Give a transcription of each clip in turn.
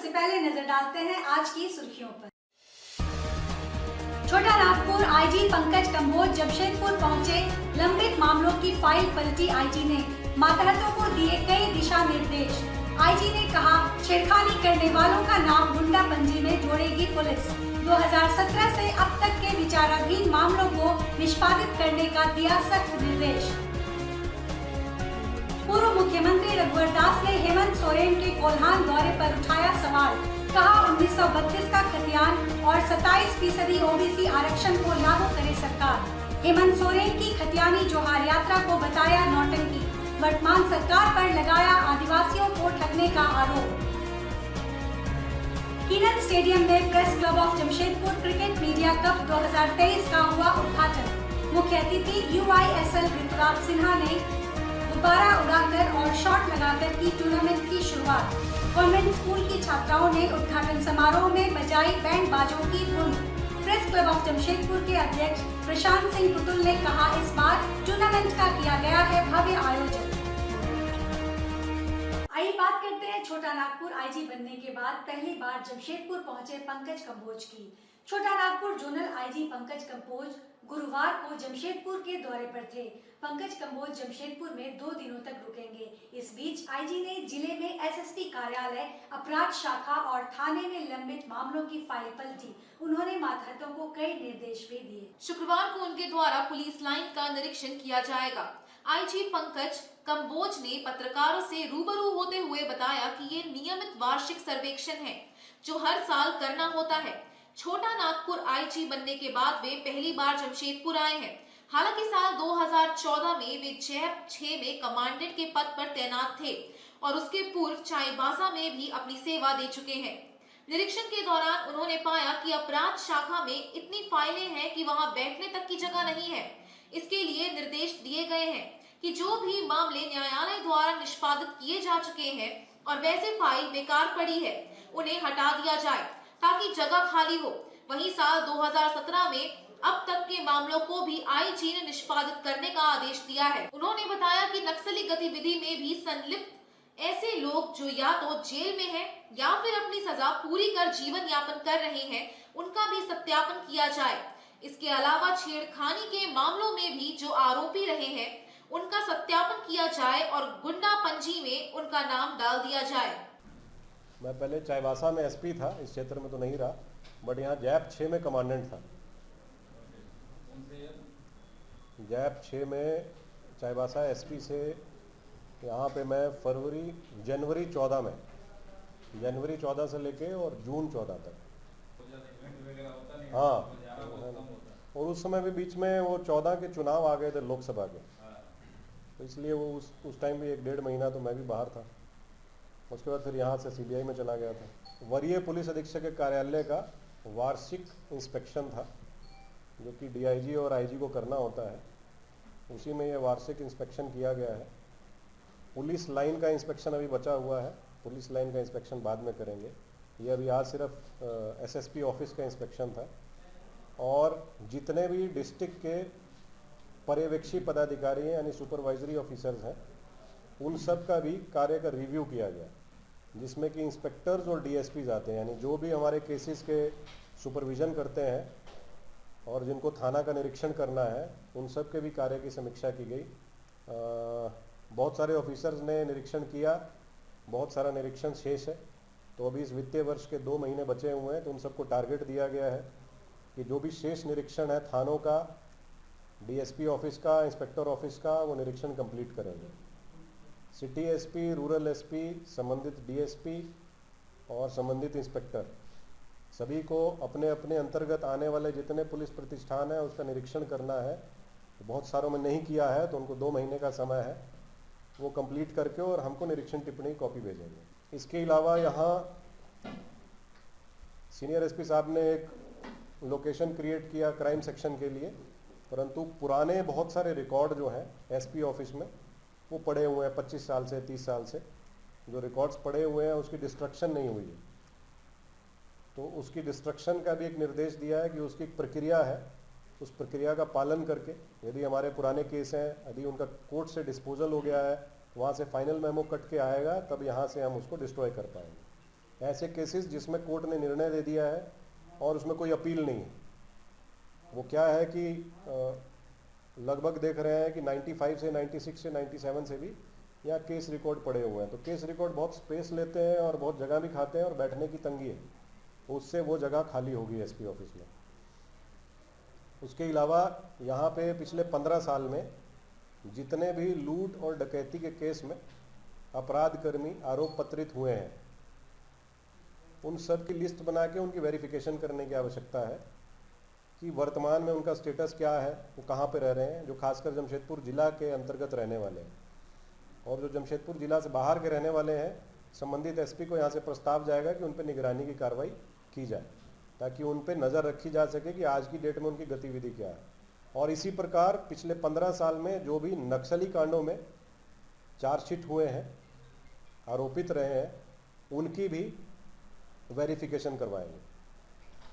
उससे पहले नजर डालते हैं आज की सुर्खियों पर। छोटा नागपुर आईजी पंकज कंबोज जमशेदपुर पहुंचे, लंबित मामलों की फाइल पलटी। आईजी ने मातहतों को दिए कई दिशा निर्देश। आईजी ने कहा, छेड़खानी करने वालों का नाम गुंडा पंजी में जोड़ेगी पुलिस। 2017 से अब तक के विचाराधीन मामलों को निष्पादित करने का दिया सख्त निर्देश। पूर्व मुख्यमंत्री रघुवर दास ने हेमंत सोरेन के कोल्हान दौरे पर उठाया सवाल। कहा, 1932 का खतियान और 27% ओबीसी आरक्षण को लागू करे सरकार। हेमंत सोरेन की खतियानी जोहार यात्रा को बताया नौटंकी। वर्तमान सरकार पर लगाया आदिवासियों को ठगने का आरोप। कीनन स्टेडियम में press club of Jamshedpur cricket media cup 2023 का हुआ उद्घाटन। मुख्य अतिथि UISL ऋतुराज सिन्हा ने गुब्बारा उड़ाकर और शॉट लगाकर की टूर्नामेंट की शुरुआत। कॉन्वेंट स्कूल की छात्राओं ने उद्घाटन समारोह में बजाई बैंड बाजों की धुन। प्रेस क्लब ऑफ जमशेदपुर के अध्यक्ष प्रशांत सिंह पुतुल ने कहा, इस बार टूर्नामेंट का किया गया है भव्य आयोजन। आइए बात करते हैं छोटा नागपुर आईजी बनने के बाद पहली बार जमशेदपुर पहुंचे पंकज कंबोज की। छोटा नागपुर जोनल आईजी पंकज कंबोज गुरुवार को जमशेदपुर के दौरे पर थे। पंकज कंबोज जमशेदपुर में 2 दिनों तक रुकेंगे। इस बीच आईजी ने जिले में SSP कार्यालय, अपराध शाखा और थाने में लंबित मामलों की फाइल पलटी। उन्होंने मातहतों को कई निर्देश भी दिए। शुक्रवार को उनके द्वारा पुलिस लाइन का निरीक्षण किया जाएगा। आईजी पंकज कंबोज ने पत्रकारों से रूबरू होते हुए बताया कि ये नियमित वार्षिक सर्वेक्षण है जो हर साल करना होता है। छोटा नागपुर आईजी बनने के बाद वे पहली बार जमशेदपुर आए हैं। हालांकि साल 2014 में वे जैप 6 में कमांडेंट के पद पर तैनात थे और उसके पूर्व चाईबासा में भी अपनी सेवा दे चुके हैं। निरीक्षण के दौरान उन्होंने पाया कि अपराध शाखा में इतनी फाइलें हैं कि वहां बैठने तक की जगह नहीं है। इसके लिए निर्देश दिए गए हैं कि जो भी मामले न्यायालय द्वारा निष्पादित किए जा चुके हैं और वैसे फाइल बेकार पड़ी है, उन्हें हटा दिया जाए ताकि जगह खाली हो। वहीं साल 2017 में अब तक के मामलों को भी आईजी ने निष्पादित करने का आदेश दिया है। उन्होंने बताया कि नक्सली गतिविधि में भी संलिप्त ऐसे लोग जो या तो जेल में हैं या फिर अपनी सजा पूरी कर जीवन यापन कर रहे हैं, उनका भी सत्यापन किया जाए। इसके अलावा छेड़खानी के मामलों में भी जो आरोपी रहे हैं, उनका सत्यापन किया जाए और गुंडा पंजी में उनका नाम डाल दिया जाए। मैं पहले चाईबासा में SP था, इस क्षेत्र में तो नहीं रहा, बट यहाँ जैप 6 में कमांडेंट था। जैप 6 में चाईबासा SP से यहाँ पे मैं जनवरी 14 में, जनवरी 14 से लेके और जून 14 तक। हाँ, और उस समय भी बीच में वो 14 के चुनाव आ गए थे लोकसभा के, तो इसलिए वो उस टाइम भी 1-1.5 महीना तो मैं भी बाहर था। उसके बाद फिर यहाँ से CBI में चला गया था। वरीय पुलिस अधीक्षक के कार्यालय का वार्षिक इंस्पेक्शन था जो कि DIG और IG को करना होता है। उसी में ये वार्षिक इंस्पेक्शन किया गया है। पुलिस लाइन का इंस्पेक्शन अभी बचा हुआ है, पुलिस लाइन का इंस्पेक्शन बाद में करेंगे। ये अभी आज सिर्फ SSP ऑफिस का इंस्पेक्शन था। और जितने भी डिस्ट्रिक्ट के पर्यवेक्षी पदाधिकारी हैं यानी सुपरवाइजरी ऑफिसर्स हैं, उन सब का भी कार्य का रिव्यू किया गया, जिसमें कि इंस्पेक्टर्स और DSPs आते हैं, यानी जो भी हमारे केसेस के सुपरविजन करते हैं और जिनको थाना का निरीक्षण करना है, उन सब के भी कार्य की समीक्षा की गई। बहुत सारे ऑफिसर्स ने निरीक्षण किया, बहुत सारा निरीक्षण शेष है। तो अभी इस वित्तीय वर्ष के 2 महीने बचे हुए हैं, तो उन सबको टारगेट दिया गया है कि जो भी शेष निरीक्षण है थानों का, DSP ऑफिस का, इंस्पेक्टर ऑफिस का, वो निरीक्षण कंप्लीट करेंगे। सिटी SP, रूरल SP, संबंधित DSP और संबंधित इंस्पेक्टर सभी को अपने अपने अंतर्गत आने वाले जितने पुलिस प्रतिष्ठान है उसका निरीक्षण करना है। बहुत सारों में नहीं किया है तो उनको 2 महीने का समय है, वो कंप्लीट करके और हमको निरीक्षण टिप्पणी कॉपी भेजेंगे। इसके अलावा यहाँ सीनियर SP साहब ने एक लोकेशन क्रिएट किया क्राइम सेक्शन के लिए, परंतु पुराने बहुत सारे रिकॉर्ड जो हैं SP ऑफिस में वो पड़े हुए हैं 25 साल से 30 साल से, जो रिकॉर्ड्स पड़े हुए हैं उसकी डिस्ट्रक्शन नहीं हुई है। तो उसकी डिस्ट्रक्शन का भी एक निर्देश दिया है कि उसकी एक प्रक्रिया है, उस प्रक्रिया का पालन करके यदि हमारे पुराने केस हैं, यदि उनका कोर्ट से डिस्पोजल हो गया है, वहाँ से फाइनल मेमो कट के आएगा, तब यहाँ से हम उसको डिस्ट्रॉय कर पाएंगे। ऐसे केसेस जिसमें कोर्ट ने निर्णय दे दिया है और उसमें कोई अपील नहीं है। वो क्या है कि लगभग देख रहे हैं कि 95 से 96 से 97 से भी यहाँ केस रिकॉर्ड पड़े हुए हैं। तो केस रिकॉर्ड बहुत स्पेस लेते हैं और बहुत जगह भी खाते हैं और बैठने की तंगी है, उससे वो जगह खाली होगी एसपी ऑफिस में। उसके अलावा यहाँ पे पिछले 15 साल में जितने भी लूट और डकैती के केस में अपराध कर्मी आरोप पत्रित हुए हैं, उन सब की लिस्ट बना के उनकी वेरिफिकेशन करने की आवश्यकता है कि वर्तमान में उनका स्टेटस क्या है, वो कहाँ पे रह रहे हैं, जो खासकर जमशेदपुर जिला के अंतर्गत रहने वाले हैं। और जो जमशेदपुर जिला से बाहर के रहने वाले हैं, संबंधित एसपी को यहाँ से प्रस्ताव जाएगा कि उन पर निगरानी की कार्रवाई की जाए, ताकि उन पर नज़र रखी जा सके कि आज की डेट में उनकी गतिविधि क्या है। और इसी प्रकार पिछले 15 साल में जो भी नक्सली कांडों में चार्जशीट हुए हैं, आरोपित रहे हैं, उनकी भी वेरिफिकेशन करवाएंगे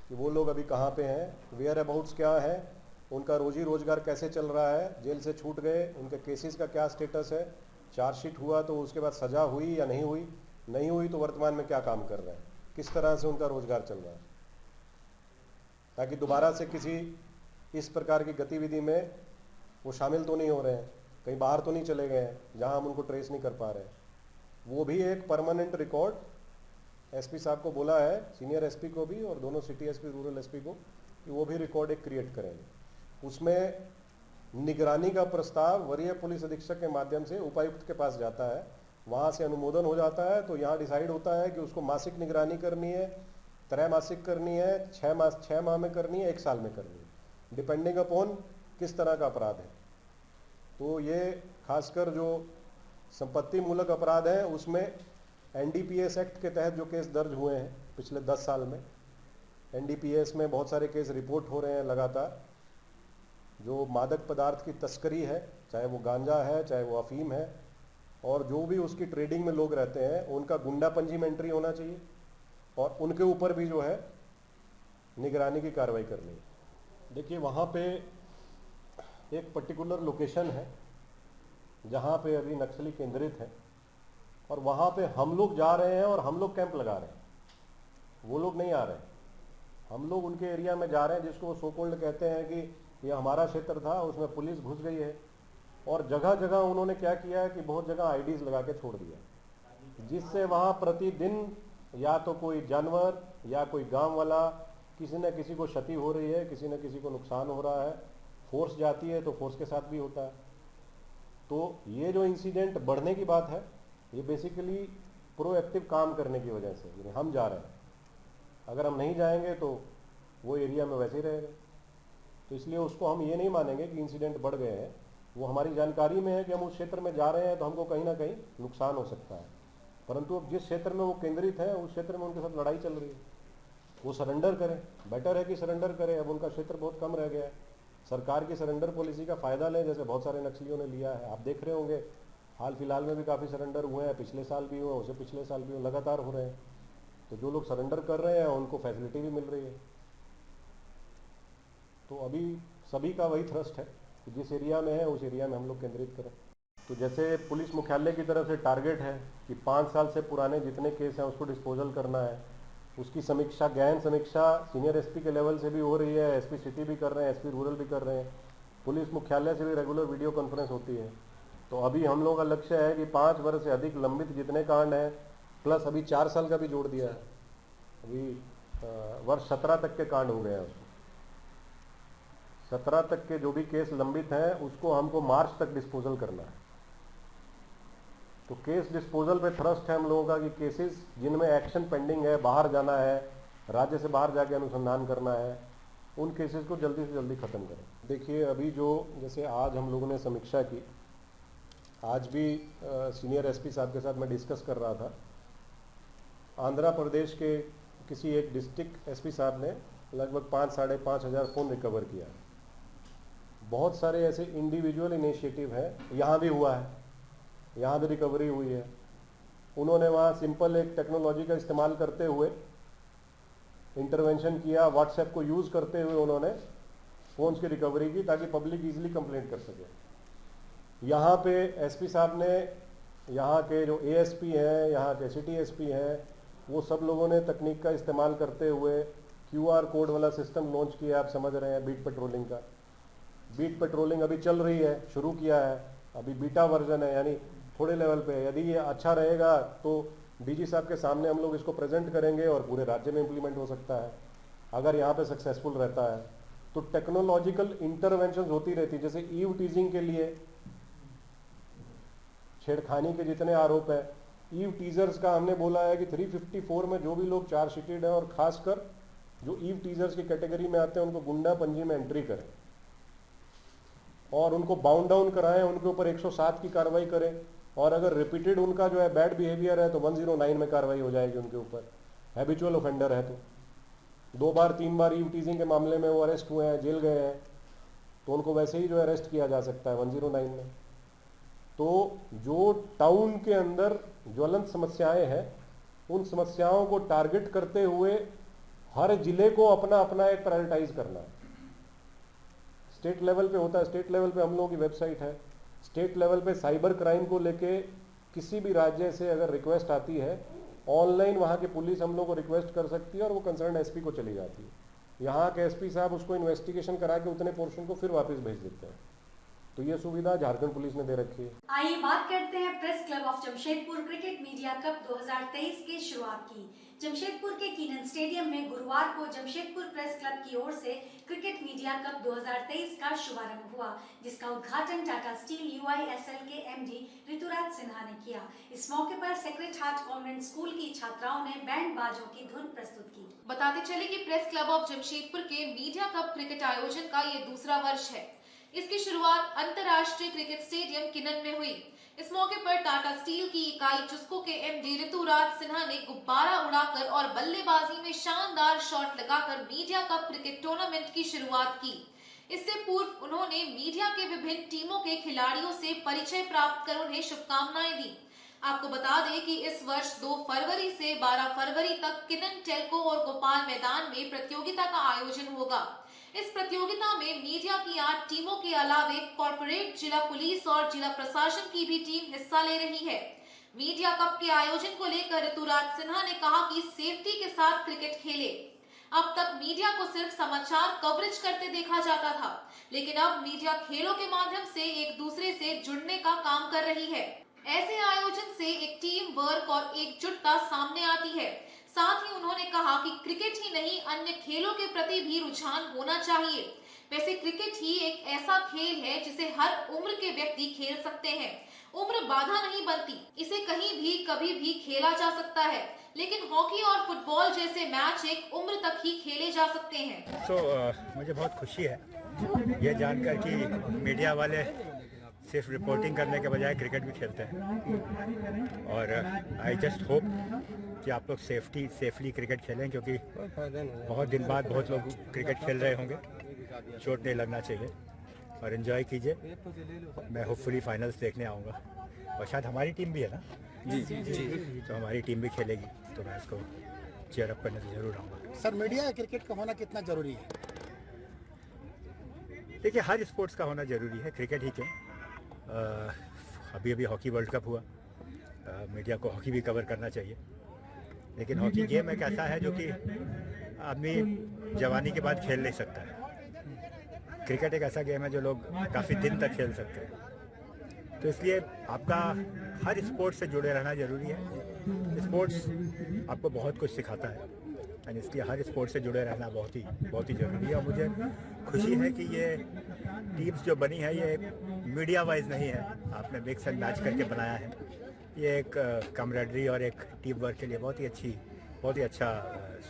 कि वो लोग अभी कहाँ पे हैं, वेयर अबाउट्स क्या है, उनका रोजी रोजगार कैसे चल रहा है, जेल से छूट गए, उनके केसेस का क्या स्टेटस है, चार्जशीट हुआ तो उसके बाद सजा हुई या नहीं हुई तो वर्तमान में क्या काम कर रहे हैं, किस तरह से उनका रोजगार चल रहा है, ताकि दोबारा से किसी इस प्रकार की गतिविधि में वो शामिल तो नहीं हो रहे हैं, कहीं बाहर तो नहीं चले गए हैं जहां हम उनको ट्रेस नहीं कर पा रहे हैं। वो भी एक परमानेंट रिकॉर्ड एसपी साहब को बोला है, सीनियर एसपी को भी और दोनों सिटी एसपी रूरल एसपी को, कि वो भी रिकॉर्ड एक क्रिएट करेंगे। उसमें निगरानी का प्रस्ताव वरीय पुलिस अधीक्षक के माध्यम से उपायुक्त के पास जाता है, वहाँ से अनुमोदन हो जाता है, तो यहाँ डिसाइड होता है कि उसको मासिक निगरानी करनी है, त्रैमासिक करनी है, 6 माह में करनी है, 1 साल में करनी है, डिपेंडिंग अपॉन किस तरह का अपराध है। तो ये खासकर जो संपत्ति मूलक अपराध है उसमें एनडीपीएस एक्ट के तहत जो केस दर्ज हुए हैं पिछले 10 साल में, एनडीपीएस में बहुत सारे केस रिपोर्ट हो रहे हैं लगातार। जो मादक पदार्थ की तस्करी है, चाहे वो गांजा है, चाहे वो अफीम है, और जो भी उसकी ट्रेडिंग में लोग रहते हैं, उनका गुंडा पंजी में एंट्री होना चाहिए और उनके ऊपर भी जो है निगरानी की कार्रवाई करनी है। देखिए वहाँ पे एक पर्टिकुलर लोकेशन है जहाँ पे अभी नक्सली केंद्रित है, और वहाँ पे हम लोग जा रहे हैं और हम लोग कैंप लगा रहे हैं, वो लोग नहीं आ रहे हैं। हम लोग उनके एरिया में जा रहे हैं, जिसको वो सोकोल्ड कहते हैं कि ये हमारा क्षेत्र था, उसमें पुलिस घुस गई है, और जगह जगह उन्होंने क्या किया है कि बहुत जगह आईडीज लगा के छोड़ दिया, जिससे वहाँ प्रतिदिन या तो कोई जानवर या कोई गांव वाला, किसी न किसी को क्षति हो रही है, किसी न किसी को नुकसान हो रहा है। फोर्स जाती है तो फोर्स के साथ भी होता है। तो ये जो इंसिडेंट बढ़ने की बात है, ये बेसिकली प्रोएक्टिव काम करने की वजह से, यानी हम जा रहे हैं, अगर हम नहीं जाएंगे तो वो एरिया में वैसे ही रहेगा। तो इसलिए उसको हम ये नहीं मानेंगे कि इंसिडेंट बढ़ गए हैं, वो हमारी जानकारी में है कि हम उस क्षेत्र में जा रहे हैं तो हमको कहीं ना कहीं नुकसान हो सकता है, परंतु अब जिस क्षेत्र में वो केंद्रित है उस क्षेत्र में उनके साथ लड़ाई चल रही है, वो सरेंडर करें, बेटर है कि सरेंडर करें। अब उनका क्षेत्र बहुत कम रह गया है, सरकार की सरेंडर पॉलिसी का फ़ायदा लें, जैसे बहुत सारे नक्सलियों ने लिया है। आप देख रहे होंगे हाल फिलहाल में भी काफ़ी सरेंडर हुए हैं, पिछले साल भी हुए, उससे पिछले साल भी हुए, लगातार हो रहे हैं। तो जो लोग सरेंडर कर रहे हैं उनको फैसिलिटी भी मिल रही है। तो अभी सभी का वही थ्रस्ट है कि जिस एरिया में है उस एरिया में हम लोग केंद्रित करें। तो जैसे पुलिस मुख्यालय की तरफ से टारगेट है कि 5 साल से पुराने जितने केस हैं उसको डिस्पोजल करना है, उसकी समीक्षा, गहन समीक्षा सीनियर एसपी के लेवल से भी हो रही है, एसपी सिटी भी कर रहे हैं, एसपी रूरल भी कर रहे हैं, पुलिस मुख्यालय से भी रेगुलर वीडियो कॉन्फ्रेंस होती है। तो अभी हम लोगों का लक्ष्य है कि 5 वर्ष से अधिक लंबित जितने कांड हैं, प्लस अभी 4 साल का भी जोड़ दिया है, अभी वर्ष 17 तक के कांड हो गए हैं, उसको 17 तक के जो भी केस लंबित हैं उसको हमको मार्च तक डिस्पोजल करना है। तो केस डिस्पोजल पे थ्रस्ट है हम लोगों का कि केसेस जिनमें एक्शन पेंडिंग है, बाहर जाना है, राज्य से बाहर जाके अनुसंधान करना है, उन केसेस को जल्दी से जल्दी ख़त्म करें। देखिए अभी जो जैसे आज हम लोगों ने समीक्षा की, आज भी सीनियर एसपी साहब के साथ मैं डिस्कस कर रहा था, आंध्र प्रदेश के किसी एक डिस्ट्रिक्ट एसपी साहब ने लगभग 5-5.5 हज़ार फ़ोन रिकवर किया। बहुत सारे ऐसे इंडिविजुअल इनिशिएटिव हैं, यहाँ भी हुआ है, यहाँ भी रिकवरी हुई है। उन्होंने वहाँ सिंपल एक टेक्नोलॉजी का इस्तेमाल करते हुए इंटरवेंशन किया, व्हाट्सएप को यूज़ करते हुए उन्होंने फ़ोन्स की रिकवरी की ताकि पब्लिक ईजिली कंप्लेंट कर सके। यहाँ पे एसपी साहब ने, यहाँ के जो एएसपी हैं, यहाँ के सिटी एसपी हैं, वो सब लोगों ने तकनीक का इस्तेमाल करते हुए QR कोड वाला सिस्टम लॉन्च किया, आप समझ रहे हैं, बीट पेट्रोलिंग का। बीट पेट्रोलिंग अभी चल रही है, शुरू किया है, अभी बीटा वर्जन है, यानी थोड़े लेवल पे है। यदि ये अच्छा रहेगा तो डीजी साहब के सामने हम लोग इसको प्रेजेंट करेंगे और पूरे राज्य में इम्प्लीमेंट हो सकता है अगर यहाँ पे सक्सेसफुल रहता है। तो टेक्नोलॉजिकल इंटरवेंशन होती रहती, जैसे ईव टीजिंग के लिए छेड़खानी के जितने आरोप है, ईव टीजर्स का हमने बोला है कि 354 में जो भी लोग चार्जशीटेड हैं और खासकर जो ईव टीजर्स की कैटेगरी में आते हैं उनको गुंडा पंजी में एंट्री करें और उनको बाउंड डाउन कराएं, उनके ऊपर 107 की कार्रवाई करें और अगर रिपीटेड उनका जो है बैड बिहेवियर है तो 109 में कार्रवाई हो जाएगी उनके ऊपर। हैबिचुअल ऑफेंडर है तो 2 बार 3 बार ईव टीजिंग के मामले में वो अरेस्ट हुए हैं, जेल गए हैं, तो उनको वैसे ही जो है अरेस्ट किया जा सकता है 109 में। तो जो टाउन के अंदर ज्वलंत समस्याएं हैं उन समस्याओं को टारगेट करते हुए हर जिले को अपना अपना एक प्रायोरिटाइज करना है। स्टेट लेवल पे होता है, स्टेट लेवल पे हम लोगों की वेबसाइट है, स्टेट लेवल पे साइबर क्राइम को लेके किसी भी राज्य से अगर रिक्वेस्ट आती है ऑनलाइन वहाँ की पुलिस हम लोग को रिक्वेस्ट कर सकती है और वो कंसर्न एसपी को चली जाती है। यहाँ के एसपी साहब उसको इन्वेस्टिगेशन करा के उतने पोर्शन को फिर वापस भेज देते हैं। तो ये सुविधा झारखंड पुलिस ने दे रखी है। आइए बात करते हैं press club of Jamshedpur cricket media cup 2023 की शुरुआत की। जमशेदपुर के कीनन स्टेडियम में गुरुवार को जमशेदपुर प्रेस क्लब की ओर से क्रिकेट मीडिया कप 2023 का शुभारंभ हुआ, जिसका उद्घाटन टाटा स्टील UISL के MD ऋतुराज सिन्हा ने किया। इस मौके पर सेक्रेट हार्ट कॉन्वेंट स्कूल की छात्राओं ने बैंड बाजों की धुन प्रस्तुत की। बताते चले कि प्रेस क्लब ऑफ जमशेदपुर के मीडिया कप क्रिकेट आयोजन का ये दूसरा वर्ष है। इसकी शुरुआत अंतर्राष्ट्रीय क्रिकेट स्टेडियम किनन में हुई। इस मौके पर टाटा स्टील की इकाई चुस्को के MD ऋतुराज सिन्हा ने गुब्बारा उड़ाकर और बल्लेबाजी में शानदार शॉट लगाकर मीडिया कप क्रिकेट टूर्नामेंट की शुरुआत की। इससे पूर्व उन्होंने मीडिया के विभिन्न टीमों के खिलाड़ियों से परिचय प्राप्त कर उन्हें शुभकामनाएं दी। आपको बता दें कि इस वर्ष 2 फरवरी से 12 फरवरी तक किनन टेल्को और गोपाल मैदान में प्रतियोगिता का आयोजन होगा। इस प्रतियोगिता में मीडिया की 8 टीमों के अलावे कॉर्पोरेट, जिला पुलिस और जिला प्रशासन की भी टीम हिस्सा ले रही है। मीडिया कप के आयोजन को लेकर ऋतुराज सिन्हा ने कहा कि सेफ्टी के साथ क्रिकेट खेले। अब तक मीडिया को सिर्फ समाचार कवरेज करते देखा जाता था, लेकिन अब मीडिया खेलों के माध्यम से एक दूसरे से जुड़ने का काम कर रही है। ऐसे आयोजन से एक टीम वर्क और एकजुटता सामने आती है। साथ ही उन्होंने कहा कि क्रिकेट ही नहीं अन्य खेलों के प्रति भी रुझान होना चाहिए। वैसे क्रिकेट ही एक ऐसा खेल है जिसे हर उम्र के व्यक्ति खेल सकते हैं। उम्र बाधा नहीं बनती, इसे कहीं भी कभी भी खेला जा सकता है, लेकिन हॉकी और फुटबॉल जैसे मैच एक उम्र तक ही खेले जा सकते हैं। मुझे बहुत खुशी है ये जानकर कि मीडिया वाले सिर्फ रिपोर्टिंग करने के बजाय क्रिकेट भी खेलते हैं और आई जस्ट होप कि आप लोग सेफली क्रिकेट खेलें, क्योंकि बहुत दिन बाद बहुत लोग क्रिकेट खेल रहे होंगे, चोट नहीं लगना चाहिए और एंजॉय कीजिए। मैं होपफुली फाइनल्स देखने आऊँगा और शायद हमारी टीम भी है ना। जी। तो हमारी टीम भी खेलेगी तो मैं इसको चीयर अप करने से जरूर आऊँगा। सर, मीडिया क्रिकेट का होना कितना जरूरी है? देखिए, हर स्पोर्ट्स का होना जरूरी है, क्रिकेट ही क्यों। अभी हॉकी वर्ल्ड कप हुआ, मीडिया को हॉकी भी कवर करना चाहिए, लेकिन हॉकी गेम एक ऐसा है जो कि आदमी जवानी के बाद खेल नहीं सकता है। क्रिकेट एक ऐसा गेम है जो लोग काफ़ी दिन तक खेल सकते हैं, तो इसलिए आपका हर स्पोर्ट्स से जुड़े रहना ज़रूरी है। स्पोर्ट्स आपको बहुत कुछ सिखाता है और इसलिए हर स्पोर्ट्स से जुड़े रहना बहुत ही ज़रूरी है। और मुझे खुशी है कि ये टीम्स जो बनी है ये मीडिया वाइज नहीं है, आपने मिक्स एंड मैच करके बनाया है। ये एक कमरेडरी और एक टीम वर्क के लिए बहुत ही अच्छा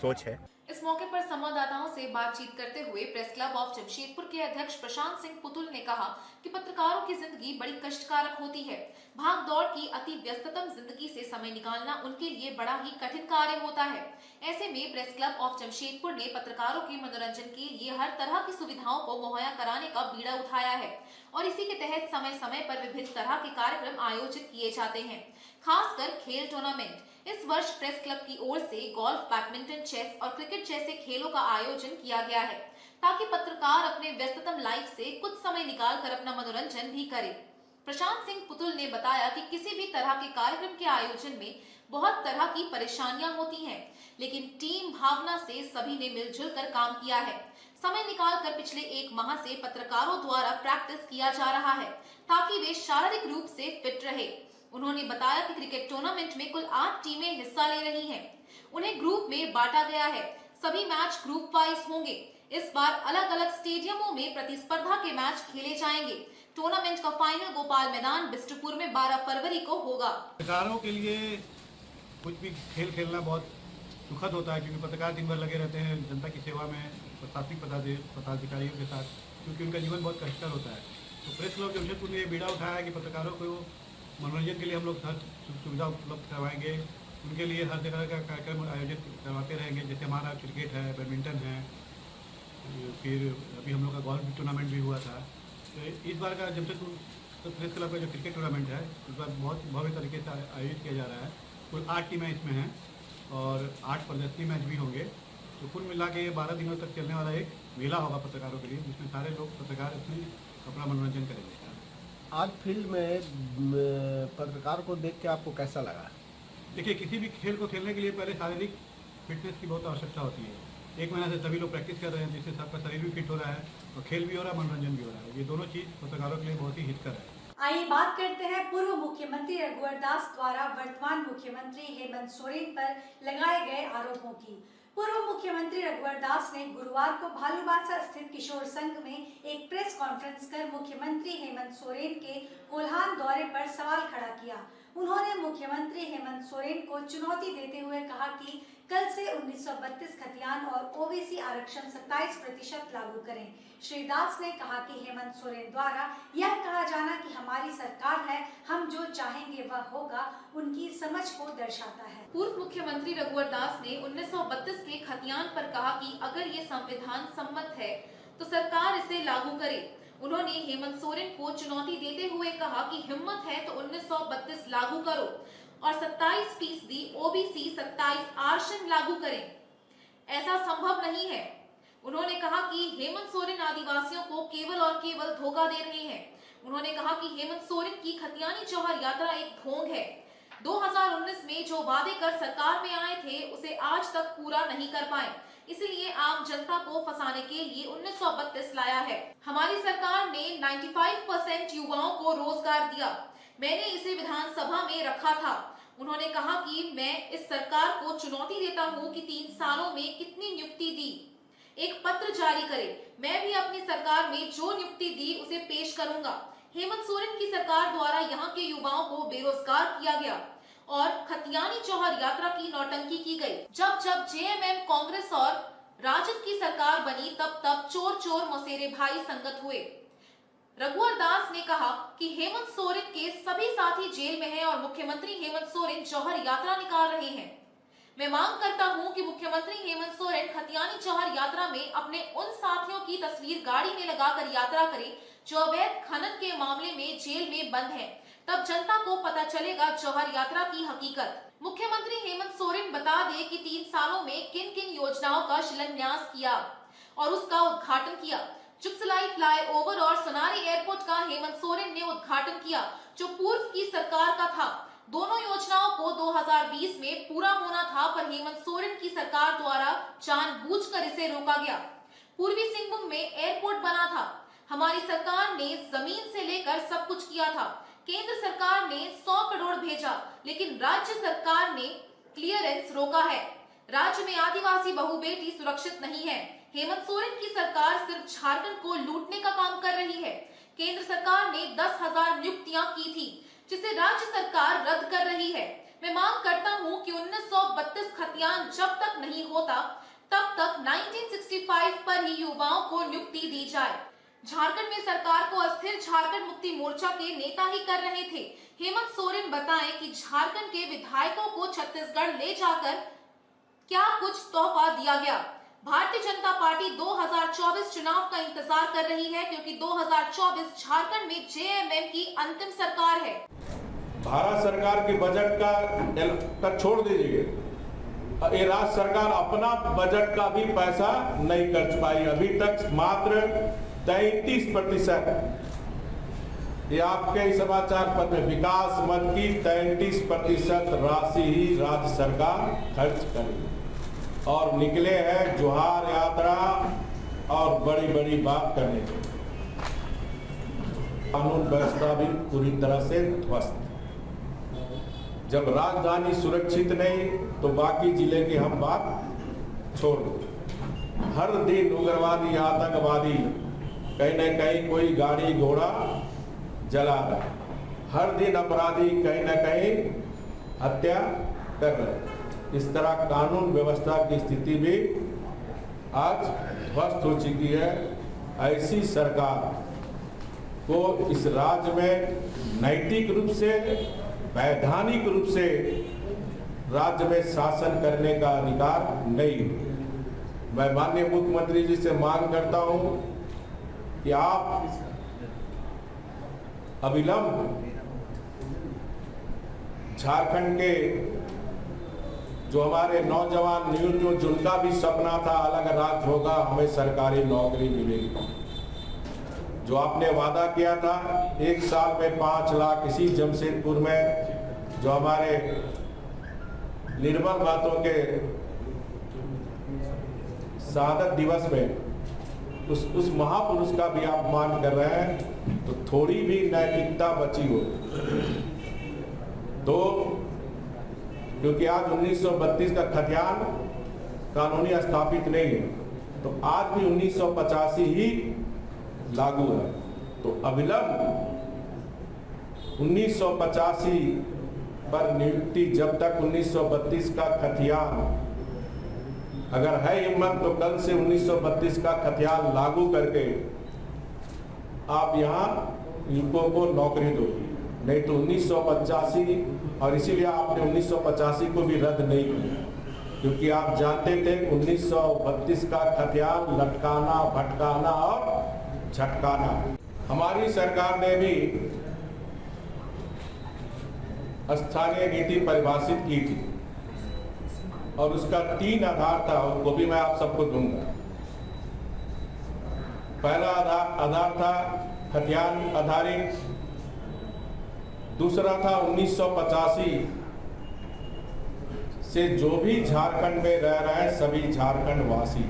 सोच है। इस मौके पर संवाददाताओं से बातचीत करते हुए प्रेस क्लब ऑफ जमशेदपुर के अध्यक्ष प्रशांत सिंह पुतुल ने कहा कि पत्रकारों की जिंदगी बड़ी कष्टकारक होती है। भाग दौड़ की अति व्यस्ततम जिंदगी से समय निकालना उनके लिए बड़ा ही कठिन कार्य होता है। ऐसे में प्रेस क्लब ऑफ जमशेदपुर ने पत्रकारों के मनोरंजन के लिए हर तरह की सुविधाओं को मुहैया कराने का बीड़ा उठाया है और इसी के तहत समय समय पर विभिन्न तरह के कार्यक्रम आयोजित किए जाते हैं, खासकर खेल टूर्नामेंट। इस वर्ष प्रेस क्लब की ओर से गोल्फ, बैडमिंटन, चेस और क्रिकेट जैसे खेलों का आयोजन किया गया है, ताकि पत्रकार अपने व्यस्ततम लाइफ से कुछ समय निकालकर अपना मनोरंजन भी करें। प्रशांत सिंह पुतुल ने बताया कि किसी भी तरह के कार्यक्रम के आयोजन में बहुत तरह की परेशानियां होती हैं, लेकिन टीम भावना से सभी ने मिलजुल कर काम किया है। समय निकालकर पिछले 1 माह से पत्रकारों द्वारा प्रैक्टिस किया जा रहा है ताकि वे शारीरिक रूप से फिट रहे। उन्होंने बताया कि क्रिकेट टूर्नामेंट में कुल 8 टीमें हिस्सा ले रही हैं। उन्हें ग्रुप में बांटा गया है। सभी मैच ग्रुप वाइज होंगे। इस बार अलग अलग स्टेडियमों में प्रतिस्पर्धा के मैच खेले जाएंगे। टूर्नामेंट का फाइनल गोपाल मैदान बिष्टुपुर में 12 फरवरी को होगा। पत्रकारों के लिए कुछ भी खेल खेलना बहुत सुखद होता है, क्योंकि पत्रकार दिन भर लगे रहते हैं जनता की सेवा में प्रशासनिक पदाधिकारियों के साथ, क्योंकि उनका जीवन बहुत कष्टकर होता है। तो प्रेस क्लब जमशेदपुर ने ये बीड़ा उठाया है कि पत्रकारों को मनोरंजन के लिए हम लोग हर सुविधा उपलब्ध करवाएंगे। उनके लिए हर जगह का कार्यक्रम आयोजित करवाते रहेंगे। जैसे हमारा क्रिकेट है, बैडमिंटन है, फिर अभी हम लोग का गोल्फ टूर्नामेंट भी हुआ था। तो इस बार का जमशेदपुर प्रेस क्लब का जो क्रिकेट टूर्नामेंट है इस बार बहुत भव्य तरीके से आयोजित किया जा रहा है। कुल 8 टीमें इसमें हैं और 8 प्रदर्शनी मैच भी होंगे। तो कुल मिला के 12 दिनों तक चलने वाला एक मेला होगा पत्रकारों के लिए, जिसमें सारे लोग पत्रकार इसमें अपना मनोरंजन करेंगे। आज फील्ड में पत्रकार को देख के आपको कैसा लगा? देखिए, किसी भी खेल को खेलने के लिए पहले शारीरिक फिटनेस की बहुत आवश्यकता होती है। 1 महीना से सभी लोग प्रैक्टिस कर रहे हैं, जिससे सबका शरीर भी फिट हो रहा है और खेल भी हो रहा है, मनोरंजन भी हो रहा है। ये दोनों चीज़ पत्रकारों के लिए बहुत ही हितकर है। आइए बात करते हैं पूर्व मुख्यमंत्री रघुवर दास द्वारा वर्तमान मुख्यमंत्री हेमंत सोरेन पर लगाए गए आरोपों की। पूर्व मुख्यमंत्री रघुवर दास ने गुरुवार को भालूबासा स्थित किशोर संघ में एक प्रेस कॉन्फ्रेंस कर मुख्यमंत्री हेमंत सोरेन के कोल्हान दौरे पर सवाल खड़ा किया। उन्होंने मुख्यमंत्री हेमंत सोरेन को चुनौती देते हुए कहा कि कल से 1932 खतियान और ओबीसी आरक्षण 27% लागू करें। श्री दास ने कहा कि हेमंत सोरेन द्वारा यह कहा जाना कि हमारी सरकार है, हम जो चाहेंगे वह होगा, उनकी समझ को दर्शाता है। पूर्व मुख्यमंत्री रघुवर दास ने 1932 के खतियान पर कहा कि अगर ये संविधान सम्मत है तो सरकार इसे लागू करे। उन्होंने हेमंत सोरेन को चुनौती देते हुए कहा कि हिम्मत है तो 1932 लागू करो और 27% ओबीसी 27 आरक्षण लागू करें। ऐसा संभव नहीं है। उन्होंने कहा कि हेमंत सोरेन आदिवासियों को केवल और केवल धोखा दे रहे हैं। उन्होंने कहा कि हेमंत सोरेन की खतियानी जौहर यात्रा एक ढोंग है। 2019 में जो वादे कर सरकार में आए थे उसे आज तक पूरा नहीं कर पाए, इसलिए आम जनता को फंसाने के लिए 1932 लाया है। हमारी सरकार ने 95% युवाओं को रोजगार दिया। मैंने इसे विधानसभा में रखा था। उन्होंने कहा कि मैं इस सरकार को चुनौती देता हूं कि 3 सालों में कितनी नियुक्ति दी, एक पत्र जारी करे। मैं भी अपनी सरकार में जो नियुक्ति दी उसे पेश करूंगा। हेमंत सोरेन की सरकार द्वारा यहाँ के युवाओं को बेरोजगार किया गया और खतियानी जौहर यात्रा की नौटंकी की गई। जब जब जेएमएम कांग्रेस और राजद की सरकार बनी तब तब चोर चोर मौसेरे भाई संगत हुए। रघुवर दास ने कहा कि हेमंत सोरेन के सभी साथी जेल में हैं और मुख्यमंत्री हेमंत सोरेन जौहर यात्रा निकाल रहे हैं। मैं मांग करता हूं कि मुख्यमंत्री हेमंत सोरेन खतियानी जौहर यात्रा में अपने उन साथियों की तस्वीर गाड़ी में लगाकर यात्रा करें जो अवैध खनन के मामले में जेल में बंद हैं। तब जनता को पता चलेगा जौहर यात्रा की हकीकत। मुख्यमंत्री हेमंत सोरेन बता दे कि 3 सालों में किन किन योजनाओं का शिलान्यास किया और उसका उद्घाटन किया। चुगसलाई फ्लाईओवर और सोनारी एयरपोर्ट का हेमंत सोरेन ने उद्घाटन किया, जो पूर्व की सरकार का था। दोनों योजनाओं को 2020 में पूरा होना था, पर हेमंत सोरेन की सरकार द्वारा जानबूझकर इसे रोका गया। पूर्वी सिंहभूम में एयरपोर्ट बना था। हमारी सरकार ने जमीन से लेकर सब कुछ किया था। केंद्र सरकार ने 100 करोड़ भेजा, लेकिन राज्य सरकार ने क्लियरेंस रोका है। राज्य में आदिवासी बहु बेटी सुरक्षित नहीं है। हेमंत सोरेन की सरकार सिर्फ झारखंड को लूटने का काम कर रही है। केंद्र सरकार ने 10,000 नियुक्तियां की थी, जिसे राज्य सरकार रद्द कर रही है। मैं मांग करता हूं कि 1932 खतियान जब तक नहीं होता तब तक 1965 पर ही युवाओं को नियुक्ति दी जाए। झारखंड में सरकार को अस्थिर झारखंड मुक्ति मोर्चा के नेता ही कर रहे थे। हेमंत सोरेन बताएं कि झारखंड के विधायकों को छत्तीसगढ़ ले जाकर क्या कुछ तोहफा दिया गया। भारतीय जनता पार्टी 2024 चुनाव का इंतजार कर रही है, क्योंकि 2024 झारखंड में जेएमएम की अंतिम सरकार है। भारत सरकार के बजट का छोड़ दीजिए, ये राज्य सरकार अपना बजट का भी पैसा नहीं खर्च पाई। अभी तक मात्र 33% ये आपके ही समाचार पत्र में विकास मद की 33% राशि ही राज्य सरकार खर्च करेगी और निकले हैं जोहार यात्रा और बड़ी बड़ी बात करने के। कानून व्यवस्था भी पूरी तरह से ध्वस्त। जब राजधानी सुरक्षित नहीं तो बाकी जिले की हम बात छोड़ दो। हर दिन उग्रवादी आतंकवादी कहीं न कहीं कोई गाड़ी घोड़ा जला रहा है। हर दिन अपराधी कहीं न कहीं हत्या कर रहे हैं। इस तरह कानून व्यवस्था की स्थिति भी आज ध्वस्त हो चुकी है। ऐसी सरकार को इस राज्य में नैतिक रूप से वैधानिक रूप से राज्य में शासन करने का अधिकार नहीं। मैं माननीय मुख्यमंत्री जी से मांग करता हूं कि आप अविलंब झारखंड के जो हमारे नौजवान न्यू जिनका भी सपना था अलग राज्य होगा, हमें सरकारी नौकरी मिलेगी, जो आपने वादा किया था 1 साल में 5 लाख इसी जमशेदपुर में जो हमारे निर्मल महतो के शहादत दिवस में उस महापुरुष का भी आप मान कर रहे हैं, तो थोड़ी भी नैतिकता बची हो तो, क्योंकि आज 1932 का खतियान कानूनी स्थापित नहीं है, तो आज भी 1985 ही लागू है। तो अविलंब 1985 पर नियुक्ति, जब तक 1932 का खतियान, अगर है हिम्मत तो कल से 1932 का खतियान लागू करके आप यहाँ युवकों को नौकरी दो, नहीं तो 1985, और इसीलिए आपने 1985 को भी रद्द नहीं किया, क्योंकि आप जानते थे 1932 का खतियान लटकाना, भटकाना और झटकाना। हमारी सरकार ने भी स्थानीय नीति परिभाषित की थी और उसका 3 आधार था, उसको भी मैं आप सबको दूंगा। पहला आधार था खतियान आधारित, दूसरा था 1985 से जो भी झारखंड में रह रहे हैं सभी झारखंड वासी,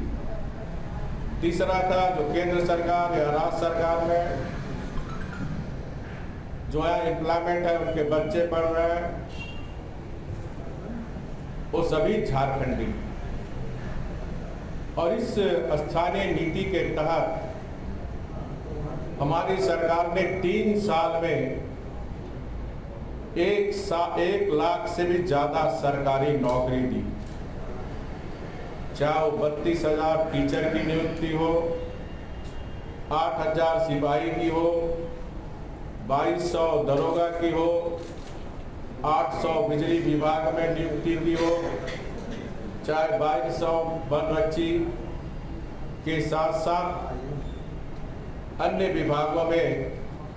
तीसरा था जो केंद्र सरकार या राज्य सरकार में जो है एम्प्लॉयमेंट है, उनके बच्चे पढ़ रहे हैं, वो सभी झारखंडी। और इस स्थानीय नीति के तहत हमारी सरकार ने 3 साल में 1 लाख से भी ज्यादा सरकारी नौकरी दी, चाहे वो 32,000 टीचर की नियुक्ति हो, 8,000 सिपाही की हो, 2,200 दरोगा की हो, 800 बिजली विभाग में नियुक्ति की हो, चाहे 2,200 वनरक्षी के साथ साथ अन्य विभागों में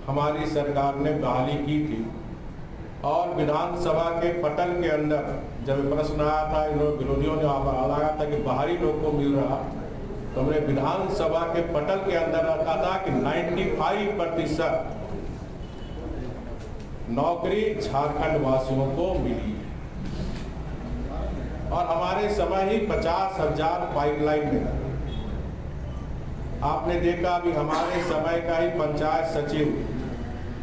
हमारी सरकार ने बहाली की थी। और विधानसभा के पटल के अंदर जब प्रश्न आया था, इन विरोधियों ने लगाया था कि बाहरी लोग को मिल रहा, तो हमने विधानसभा के पटल के अंदर रखा था कि 95% नौकरी झारखंड वासियों को मिली और हमारे समय ही 50,000 पाइपलाइन में। आपने देखा अभी हमारे समय का ही पंचायत सचिव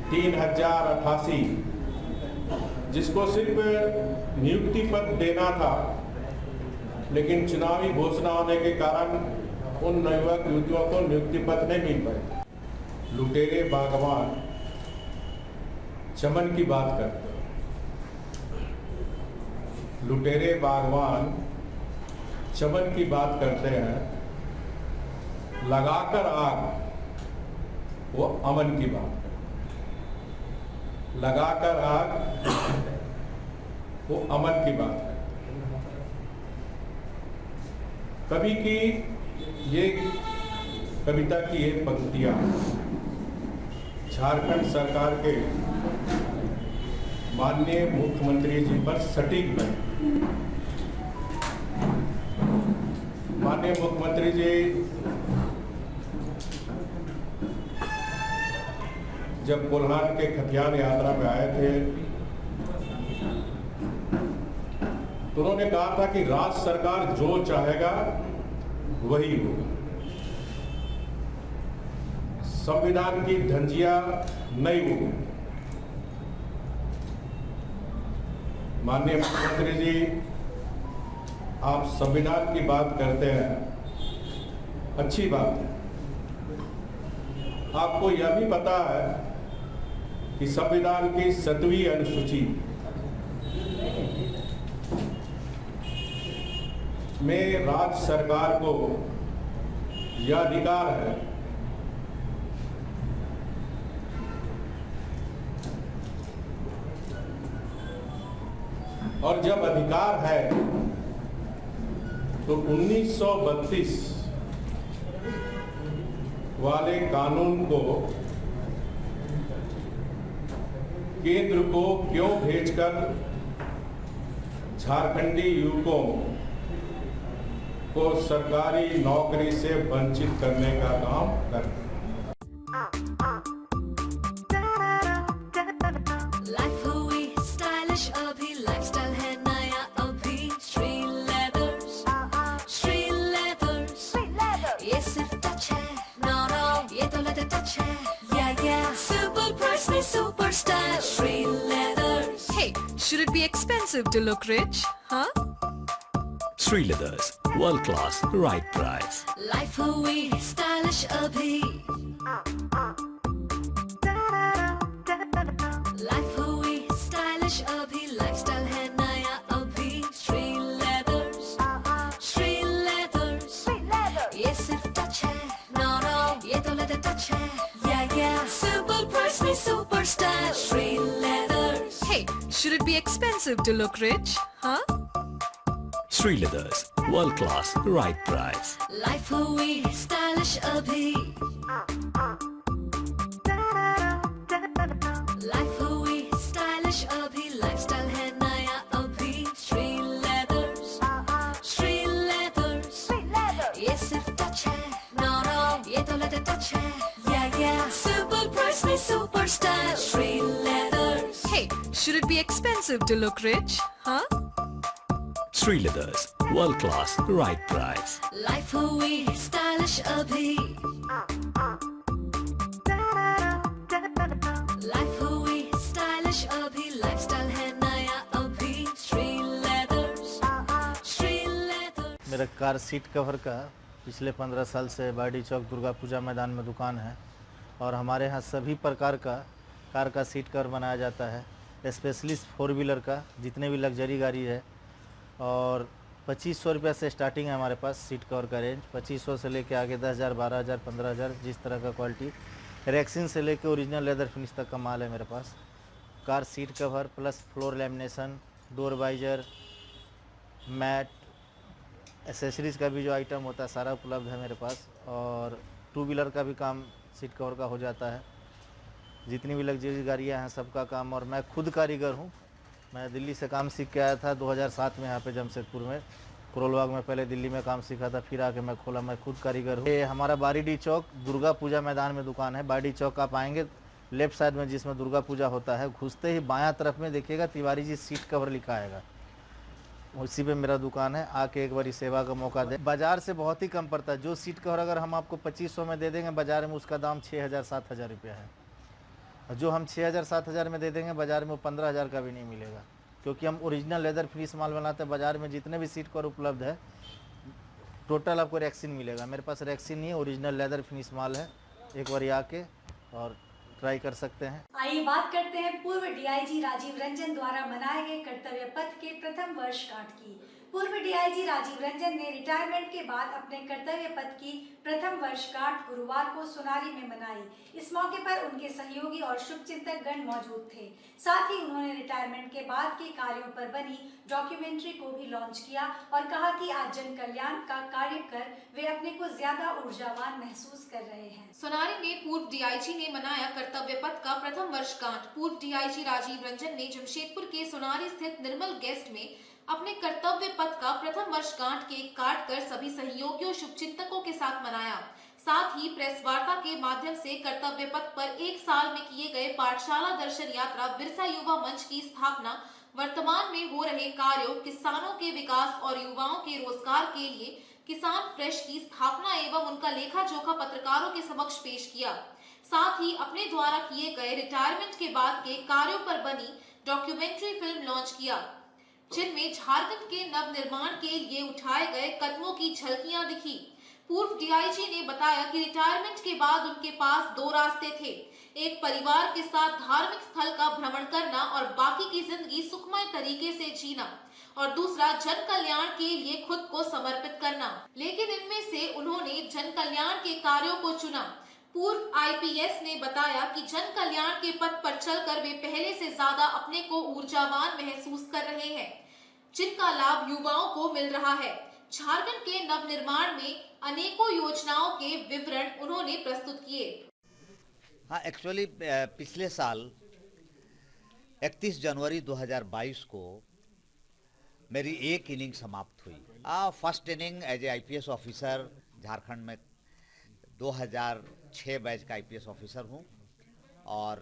3,088, जिसको सिर्फ नियुक्ति पत्र देना था, लेकिन चुनावी घोषणा होने के कारण उन युवक युवतियों को नियुक्ति पत्र नहीं मिल पाए। लुटेरे बागवान चमन की बात करते हैं, लुटेरे बागवान चमन की बात करते हैं, लगाकर आग वो अमन की बात करते हैं, लगाकर आग वो अमन की बात करते हैं। कवि की ये कविता की ये पंक्तियां झारखंड सरकार के माननीय मुख्यमंत्री जी पर सटीक बने। माननीय मुख्यमंत्री जी जब कोल्हान के खतियान यात्रा में आए थे तो उन्होंने कहा था कि राज्य सरकार जो चाहेगा वही होगा। संविधान की धंजिया नहीं होगी। माननीय मुख्यमंत्री जी, आप संविधान की बात करते हैं, अच्छी बात है। आपको यह भी पता है कि संविधान की 7वीं अनुसूची में राज्य सरकार को यह अधिकार है और जब अधिकार है तो 1932 वाले कानून को केंद्र को क्यों भेजकर झारखंडी युवकों को सरकारी नौकरी से वंचित करने का काम कर रहे हैं। लाइफ हुई स्टाइलिश अभी, लाइफस्टाइल है नया अभी। श्री लेदर्स, ये सिर्फ टच है, नो ये तो लेदर टच है। या सुपर प्राइस में super style. Shri leathers. Hey, should it be expensive to look rich? Huh? Sri Leathers, world class, right price. Life हुई स्टाइलिश अभी, लाइफ हुई स्टाइलिश अभी। लाइफस्टाइल है नया अभी। श्री लेदर्स, ये सिर्फ टच है, नो ये तो लेदर टच है। या सुपर प्राइस में super style. Shri leathers. Hey, should it be expensive to look rich? Huh? Sri Leathers, world class, right price. Life हुई स्टाइलिश अभी, लाइफ हुई स्टाइलिश अभी। लाइफस्टाइल है नया अभी। श्री लेदर्स, ये सिर्फ टच है, नो ये तो लेदर टच है। या सुपर प्राइस में super style. Shri leathers. Hey, should it be expensive to look rich? Huh? Sri Leathers, world class, right price. Life हुई स्टाइलिश अभी, लाइफ हुई स्टाइलिश अभी। लाइफस्टाइल है नया अभी। श्री लेदर्स, मेरा कार सीट कवर का पिछले 15 साल से बाडी चौक दुर्गा पूजा मैदान में दुकान है और हमारे यहाँ सभी प्रकार का कार का सीट कवर बनाया जाता है, स्पेशली 4 व्हीलर का, जितने भी लग्जरी गाड़ी है। और 2500 रुपये से स्टार्टिंग है हमारे पास सीट कवर का रेंज। 2500 से लेके आगे 10,000, 12,000, 15,000, जिस तरह का क्वालिटी। रेक्सिन से लेके ओरिजिनल लेदर फिनिश तक का माल है मेरे पास। Car seat cover plus floor lamination, door visor, mat, accessories का भी जो आइटम होता है सारा उपलब्ध है मेरे पास। और 2 व्हीलर का भी काम सीट कवर का हो जाता है। जितनी भी लग्जरी गाड़ियाँ हैं सबका काम। और मैं खुद कारीगर हूँ। मैं दिल्ली से काम सीख के आया था 2007 में यहाँ पे जमशेदपुर में, करोलबाग में पहले दिल्ली में काम सीखा था, फिर आके मैं खोला। मैं खुद कारीगर हूँ। ये हमारा बारीडी चौक दुर्गा पूजा मैदान में दुकान है। बारीडी चौक आप आएंगे लेफ्ट साइड में जिसमें दुर्गा पूजा होता है, घुसते ही बायां तरफ में देखिएगा तिवारी जी सीट कवर लिखा आएगा, उसी पे मेरा दुकान है। आके एक बारी सेवा का मौका दे। बाजार से बहुत ही कम पड़ता है। जो सीट कवर अगर हम आपको 2500 में दे देंगे, बाजार में उसका दाम 6,000 7,000 रुपया है। और जो हम 6,000 7,000 में दे देंगे, बाजार में वो 15,000 का भी नहीं मिलेगा, क्योंकि हम ओरिजिनल लेदर फिनिश माल बनाते हैं। बाजार में जितने भी सीट कवर उपलब्ध है टोटल आपको रेक्सिन मिलेगा। मेरे पास रेक्सिन नहीं है, ओरिजिनल लेदर फिनिश माल है। एक बार आके और ट्राई कर सकते हैं। आइए बात करते हैं पूर्व डीआईजी राजीव रंजन द्वारा मनाए गए कर्तव्य पथ के प्रथम वर्षगांठ की। पूर्व डीआईजी राजीव रंजन ने रिटायरमेंट के बाद अपने कर्तव्य पथ की प्रथम वर्षगांठ गुरुवार को सोनारी में मनाई। इस मौके पर उनके सहयोगी और शुभचिंतक गण मौजूद थे। साथ ही उन्होंने रिटायरमेंट के बाद के कार्यों पर बनी डॉक्यूमेंट्री को भी लॉन्च किया और कहा कि आज जन कल्याण का कार्य कर वे अपने को ज्यादा ऊर्जावान महसूस कर रहे हैं। सोनारी में पूर्व डीआईजी ने मनाया कर्तव्य पथ का प्रथम वर्षगांठ। पूर्व डीआईजी राजीव रंजन ने जमशेदपुर के सोनारी स्थित निर्मल गेस्ट में अपने कर्तव्य पथ का प्रथम वर्षगांठ केक काट कर सभी सहयोगियों शुभचिंतकों के साथ मनाया। साथ ही प्रेस वार्ता के माध्यम से कर्तव्य पथ पर 1 साल में किए गए पाठशाला दर्शन यात्रा, बिरसा युवा मंच की स्थापना, वर्तमान में हो रहे कार्यों, किसानों के विकास और युवाओं के रोजगार के लिए किसान फ्रेश की स्थापना एवं उनका लेखा जोखा पत्रकारों के समक्ष पेश किया। साथ ही अपने द्वारा किए गए रिटायरमेंट के बाद के कार्यों पर बनी डॉक्यूमेंट्री फिल्म लॉन्च किया, जिनमें झारखंड के नव निर्माण के लिए उठाए गए कदमों की झलकियां दिखी। पूर्व डीआईजी ने बताया कि रिटायरमेंट के बाद उनके पास 2 रास्ते थे, एक परिवार के साथ धार्मिक स्थल का भ्रमण करना और बाकी की जिंदगी सुखमय तरीके से जीना, और दूसरा जन कल्याण के लिए खुद को समर्पित करना। लेकिन इनमें से उन्होंने जन कल्याण के कार्यों को चुना। पूर्व आईपीएस ने बताया कि जन कल्याण के पथ पर चलकर वे पहले से ज्यादा अपने को ऊर्जावान महसूस कर रहे हैं, जिनका लाभ युवाओं को मिल रहा है। झारखंड के नवनिर्माण में अनेकों योजनाओं के विवरण उन्होंने प्रस्तुत किए। हाँ, एक्चुअली पिछले साल 31 जनवरी 2022 को मेरी एक इनिंग समाप्त हुई। First inning as a IPS officer, Jharkhand में 2006 बैच का आईपीएस ऑफिसर हूँ, और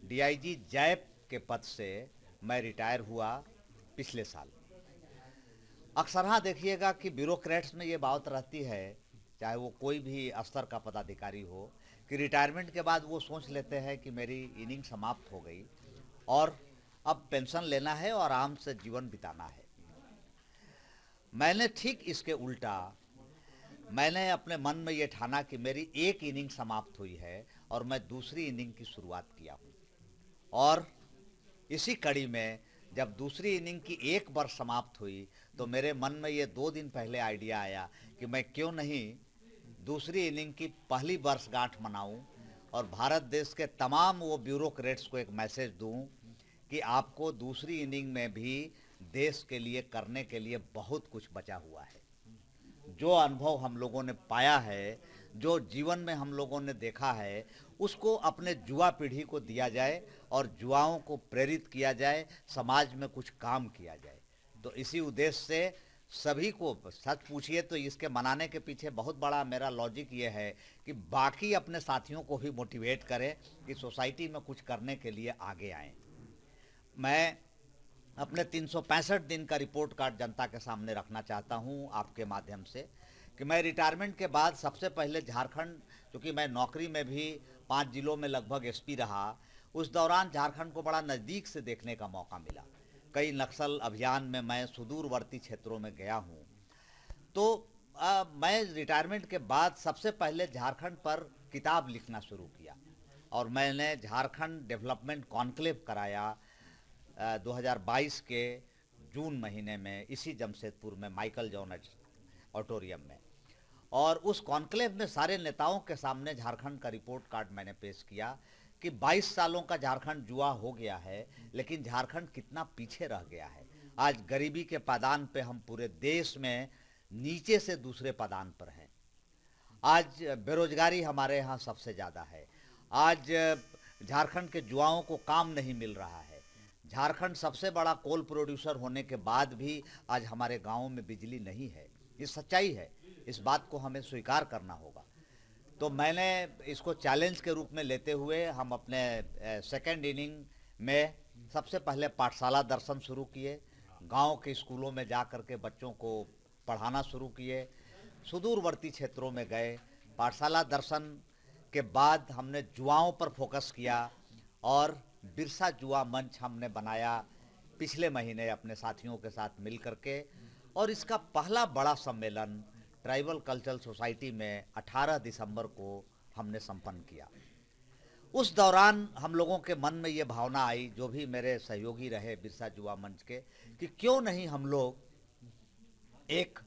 डीआईजी जैप के पद से मैं रिटायर हुआ पिछले साल। अक्सर हाँ देखिएगा कि ब्यूरोक्रेट्स में ये बात रहती है, चाहे वो कोई भी स्तर का पदाधिकारी हो, कि रिटायरमेंट के बाद वो सोच लेते हैं कि मेरी इनिंग समाप्त हो गई और अब पेंशन लेना है और आराम से जीवन बिताना है। मैंने ठीक इसके उल्टा, मैंने अपने मन में ये ठाना कि मेरी एक इनिंग समाप्त हुई है और मैं दूसरी इनिंग की शुरुआत किया हूँ। और इसी कड़ी में जब दूसरी इनिंग की 1 वर्ष समाप्त हुई तो मेरे मन में ये 2 दिन पहले आइडिया आया कि मैं क्यों नहीं दूसरी इनिंग की पहली वर्षगांठ मनाऊं और भारत देश के तमाम वो ब्यूरोक्रेट्स को एक मैसेज दूं कि आपको दूसरी इनिंग में भी देश के लिए करने के लिए बहुत कुछ बचा हुआ है। जो अनुभव हम लोगों ने पाया है, जो जीवन में हम लोगों ने देखा है, उसको अपने युवा पीढ़ी को दिया जाए और युवाओं को प्रेरित किया जाए, समाज में कुछ काम किया जाए। तो इसी उद्देश्य से सभी को, सच पूछिए तो इसके मनाने के पीछे बहुत बड़ा मेरा लॉजिक ये है कि बाकी अपने साथियों को भी मोटिवेट करें कि सोसाइटी में कुछ करने के लिए आगे आएं। मैं अपने 365 दिन का रिपोर्ट कार्ड जनता के सामने रखना चाहता हूं आपके माध्यम से कि मैं रिटायरमेंट के बाद सबसे पहले झारखंड, क्योंकि मैं नौकरी में भी 5 जिलों में लगभग एसपी रहा, उस दौरान झारखंड को बड़ा नज़दीक से देखने का मौका मिला। कई नक्सल अभियान में मैं सुदूरवर्ती क्षेत्रों में गया हूँ। तो मैं रिटायरमेंट के बाद सबसे पहले झारखंड पर किताब लिखना शुरू किया और मैंने झारखंड डेवलपमेंट कॉन्क्लेव कराया 2022 के जून महीने में इसी जमशेदपुर में माइकल जॉन ऑडिटोरियम में। और उस कॉन्क्लेव में सारे नेताओं के सामने झारखंड का रिपोर्ट कार्ड मैंने पेश किया कि 22 सालों का झारखंड जुआ हो गया है, लेकिन झारखंड कितना पीछे रह गया है। आज गरीबी के पादान पे हम पूरे देश में नीचे से दूसरे पादान पर हैं। आज बेरोजगारी हमारे यहाँ सबसे ज़्यादा है। आज झारखंड के युवाओं को काम नहीं मिल रहा है। झारखंड सबसे बड़ा कोल प्रोड्यूसर होने के बाद भी आज हमारे गाँवों में बिजली नहीं है। ये सच्चाई है, इस बात को हमें स्वीकार करना होगा। तो मैंने इसको चैलेंज के रूप में लेते हुए हम अपने सेकेंड इनिंग में सबसे पहले पाठशाला दर्शन शुरू किए, गांव के स्कूलों में जा कर के बच्चों को पढ़ाना शुरू किए, सुदूरवर्ती क्षेत्रों में गए। पाठशाला दर्शन के बाद हमने जुआओं पर फोकस किया और बिरसा जुआ मंच हमने बनाया पिछले महीने अपने साथियों के साथ मिल करके, और इसका पहला बड़ा सम्मेलन ट्राइबल कल्चरल सोसाइटी में 18 दिसंबर को हमने संपन्न किया। उस दौरान हम लोगों के मन में ये भावना आई, जो भी मेरे सहयोगी रहे बिरसा जुआ मंच के, कि क्यों नहीं हम लोग एक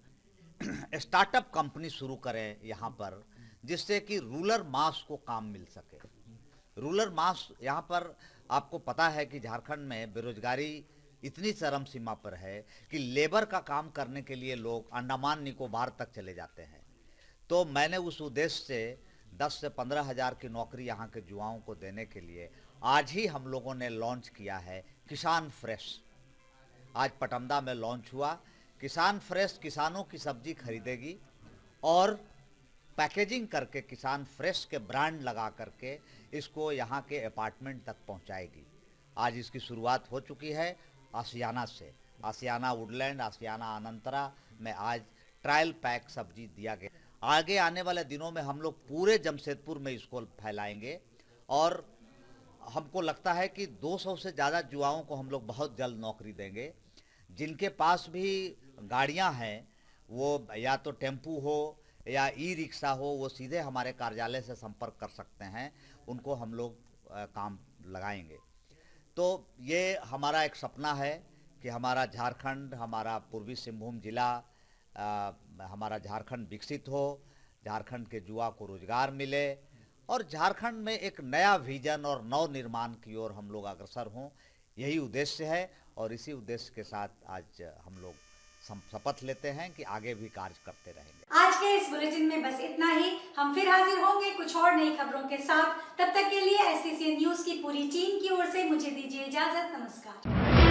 स्टार्टअप कंपनी शुरू करें यहाँ पर, जिससे कि रूरल मास को काम मिल सके। रूरल मास यहाँ पर आपको पता है कि झारखंड में बेरोजगारी इतनी चरम सीमा पर है कि लेबर का काम करने के लिए लोग अंडमान निकोबार तक चले जाते हैं। तो मैंने उस उद्देश्य से 10 से 15 हज़ार की नौकरी यहाँ के युवाओं को देने के लिए आज ही हम लोगों ने लॉन्च किया है किसान फ्रेश। आज पटमदा में लॉन्च हुआ। किसान फ्रेश किसानों की सब्जी खरीदेगी और पैकेजिंग करके किसान फ्रेश के ब्रांड लगा करके इसको यहाँ के अपार्टमेंट तक पहुँचाएगी। आज इसकी शुरुआत हो चुकी है आसियाना से। आसियाना वुडलैंड, आसियाना अनंतरा में आज ट्रायल पैक सब्जी दिया गया। आगे आने वाले दिनों में हम लोग पूरे जमशेदपुर में इसको फैलाएंगे और हमको लगता है कि 200 से ज़्यादा युवाओं को हम लोग बहुत जल्द नौकरी देंगे। जिनके पास भी गाड़ियां हैं, वो या तो टेम्पू हो या ई रिक्शा हो, वो सीधे हमारे कार्यालय से संपर्क कर सकते हैं, उनको हम लोग काम लगाएंगे। तो ये हमारा एक सपना है कि हमारा झारखंड, हमारा पूर्वी सिंहभूम जिला, हमारा झारखंड विकसित हो, झारखंड के युवा को रोजगार मिले और झारखंड में एक नया विजन और नव निर्माण की ओर हम लोग अग्रसर हों। यही उद्देश्य है और इसी उद्देश्य के साथ आज हम लोग शपथ लेते हैं कि आगे भी कार्य करते रहेंगे। आज के इस बुलेटिन में बस इतना ही। हम फिर हाजिर होंगे कुछ और नई खबरों के साथ। तब तक के लिए SCCN न्यूज की पूरी टीम की ओर से मुझे दीजिए इजाजत। नमस्कार।